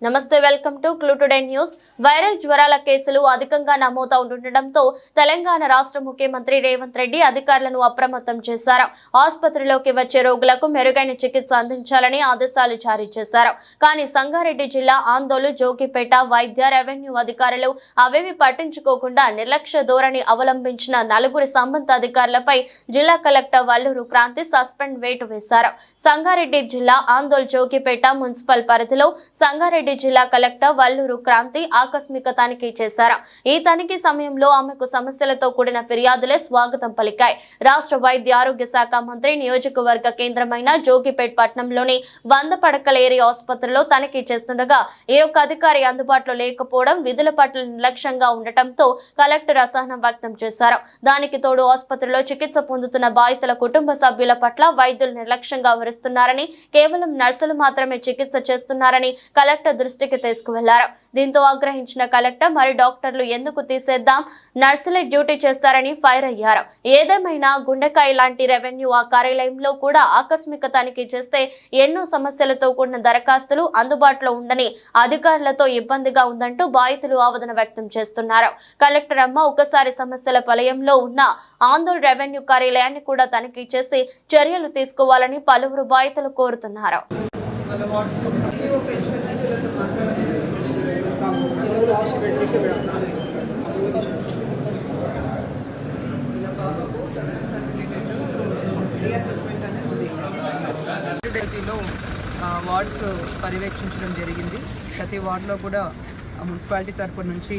నమస్తే, welcome to clue today news. Viral జ్వరాల కేసులు అధికంగా నమోదవుతుండటంతో తెలంగాణ రాష్ట్ర ముఖ్యమంత్రి రేవంత్ రెడ్డి అధికారులను అప్రమత్తం చేశారు. ఆసుపత్రిలోకి వచ్చే రోగులకు మెరుగైన చికిత్స అందించాలని ఆదేశాలు జారీ చేశారు. కానీ సంగారెడ్డి జిల్లా ఆందోళన, జోగిపేట వైద్య, రెవెన్యూ అధికారులు అవేవి పట్టించుకోకుండా నిర్లక్ష్య ధోరణి అవలంబించిన నలుగురు సంబంధిత అధికారులపై జిల్లా కలెక్టర్ వల్లూరు క్రాంతి సస్పెండ్ వేటు వేశారు. సంగారెడ్డి జిల్లా ఆందోళన, జోగిపేట మున్సిపల్ పరిధిలో సంగారెడ్డి జిల్లా కలెక్టర్ వల్లూరు క్రాంతి ఆకస్మిక తనిఖీ చేశారు. ఈ తనిఖీ సమయంలో ఆమెకు సమస్యలతో కూడిన ఫిర్యాదులే స్వాగతం పలికాయి. రాష్ట్ర వైద్య ఆరోగ్య శాఖ మంత్రి నియోజకవర్గ కేంద్రమైన జోగిపేట్ పట్టణంలోని 100 పడకల ఏరియా ఆసుపత్రిలో తనిఖీ చేస్తుండగా ఏ ఒక్క అధికారి అందుబాటులో లేకపోవడం, విధుల పట్ల నిర్లక్ష్యంగా ఉండటంతో కలెక్టర్ అసహనం వ్యక్తం చేశారు. దానికి తోడు ఆసుపత్రిలో చికిత్స పొందుతున్న బాధితుల కుటుంబ సభ్యుల పట్ల వైద్యులు నిర్లక్ష్యంగా వ్యవహరిస్తున్నారని, కేవలం నర్సులు మాత్రమే చికిత్స చేస్తున్నారని కలెక్టర్ దృష్టికి తీసుకువెళ్లారు. దీంతో ఆగ్రహించిన కలెక్టర్ మరి డాక్టర్లు ఎందుకు తీసేద్దాం, నర్సులే డ్యూటీ చేస్తారని ఫైర్ అయ్యారు. ఏదేమైనా గుండెకాయ లాంటి రెవెన్యూ ఆ కార్యాలయంలో కూడా ఆకస్మిక తనిఖీ చేస్తే ఎన్నో సమస్యలతో కూడిన దరఖాస్తులు అందుబాటులో ఉండని అధికారులతో ఇబ్బందిగా ఉందంటూ బాధితులు ఆవేదన వ్యక్తం చేస్తున్నారు. కలెక్టర్ అమ్మ ఒకసారి సమస్యల వలయంలో ఉన్న ఆందోళన రెవెన్యూ కార్యాలయాన్ని కూడా తనిఖీ చేసి చర్యలు తీసుకోవాలని పలువురు బాధితులు కోరుతున్నారు. వార్డ్స్ పర్యవేక్షించడం జరిగింది. ప్రతి వార్డులో కూడా మున్సిపాలిటీ తరపు నుంచి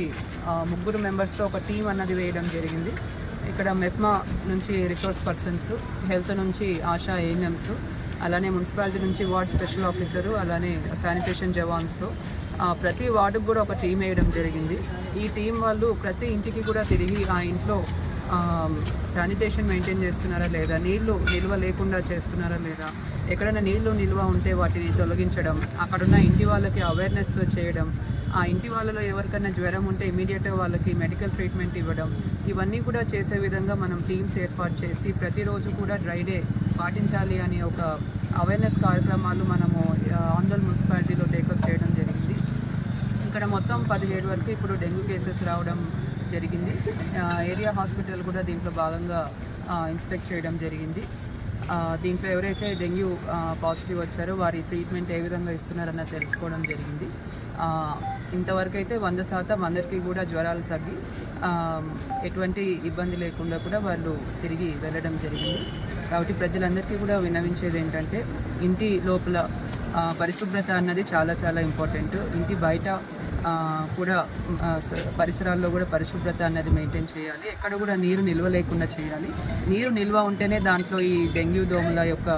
3 మెంబర్స్తో ఒక టీం అన్నది వేయడం జరిగింది. ఇక్కడ మెప్మా నుంచి రిసోర్స్ పర్సన్స్, హెల్త్ నుంచి ఆశా ఏఎన్ఎంస్, అలానే మున్సిపాలిటీ నుంచి వార్డ్ స్పెషల్ ఆఫీసరు, అలానే శానిటేషన్ జవాన్స్తో ప్రతి వార్డుకు కూడా ఒక టీం వేయడం జరిగింది. ఈ టీం వాళ్ళు ప్రతి ఇంటికి కూడా తిరిగి ఆ ఇంట్లో శానిటేషన్ మెయింటైన్ చేస్తున్నారా లేదా, నీళ్లు నిల్వ లేకుండా చేస్తున్నారా లేదా, ఎక్కడైనా నీళ్లు నిల్వ ఉంటే వాటిని తొలగించడం, అక్కడున్న ఇంటి వాళ్ళకి అవేర్నెస్ చేయడం, ఆ ఇంటి వాళ్ళలో ఎవరికైనా జ్వరం ఉంటే ఇమీడియట్గా వాళ్ళకి మెడికల్ ట్రీట్మెంట్ ఇవ్వడం, ఇవన్నీ కూడా చేసే విధంగా మనం టీమ్స్ ఏర్పాటు చేసి ప్రతిరోజు కూడా డ్రై డే పాటించాలి అనే ఒక అవేర్నెస్ కార్యక్రమాలు మనము ఆందోళన మున్సిపాలిటీలో టేకప్ చేయడం జరిగింది. ఇక్కడ మొత్తం 17 వరకు ఇప్పుడు డెంగ్యూ కేసెస్ రావడం జరిగింది. ఏరియా హాస్పిటల్ కూడా దీంట్లో భాగంగా ఇన్స్పెక్ట్ చేయడం జరిగింది. దీంట్లో ఎవరైతే డెంగ్యూ పాజిటివ్ వచ్చారో వారి ట్రీట్మెంట్ ఏ విధంగా ఇస్తున్నారన్న తెలుసుకోవడం జరిగింది. ఇంతవరకు అయితే 100% అందరికీ కూడా జ్వరాలు తగ్గి ఎటువంటి ఇబ్బంది లేకుండా కూడా వాళ్ళు తిరిగి వెళ్ళడం జరిగింది. కాబట్టి ప్రజలందరికీ కూడా విన్నవించేది ఏంటంటే, ఇంటి లోపల పరిశుభ్రత అన్నది చాలా చాలా ఇంపార్టెంట్. ఇంటి బయట కూడా పరిసరాల్లో కూడా పరిశుభ్రత అన్నది మెయింటైన్ చేయాలి. ఎక్కడ కూడా నీరు నిల్వ లేకుండా చేయాలి. నీరు నిల్వ ఉంటేనే దాంట్లో ఈ డెంగ్యూ దోమల యొక్క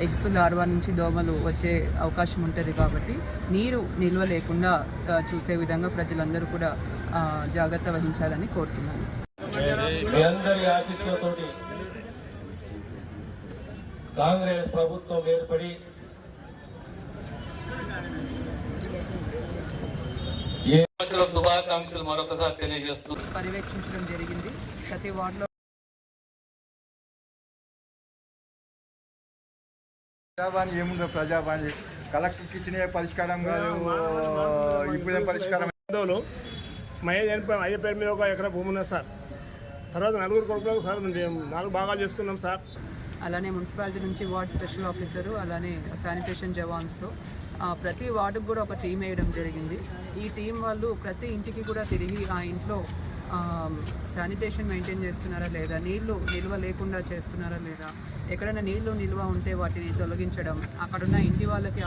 ఎగ్స్, లార్వా నుంచి దోమలు వచ్చే అవకాశం ఉంటుంది. కాబట్టి నీరు నిల్వ లేకుండా చూసే విధంగా ప్రజలందరూ కూడా జాగ్రత్త వహించాలని కోరుతున్నాను. కాంగ్రెస్ ప్రభుత్వం ఏర్పడి శుభాకాంక్షలు మరొకసారి తెలియజేస్తూ పర్యవేక్షించడం జరిగింది. ప్రతి వార్డులో ప్రజావాణి ఏముందో, ప్రజావాణి కలెక్టర్కి ఇచ్చిన పరిష్కారం కాదు, ఇప్పుడు పరిష్కారం. అయ్యే పేరు మీద ఒక ఎకరా భూమి ఉన్నది సార్. తర్వాత 4 కొడుకులకు సార్ 4 భాగాలు చేసుకున్నాం సార్. అలానే మున్సిపాలిటీ నుంచి వార్డ్ స్పెషల్ ఆఫీసరు, అలానే శానిటేషన్ జవాన్స్తో ప్రతి వార్డుకు కూడా ఒక టీం వేయడం జరిగింది. ఈ టీం వాళ్ళు ప్రతి ఇంటికి కూడా తిరిగి ఆ ఇంట్లో శానిటేషన్ మెయింటైన్ చేస్తున్నారా లేదా, నీళ్లు నిల్వ లేకుండా చేస్తున్నారా లేదా, ఎక్కడైనా నీళ్లు నిల్వ ఉంటే వాటిని తొలగించడం, అక్కడున్న ఇంటి వాళ్ళకి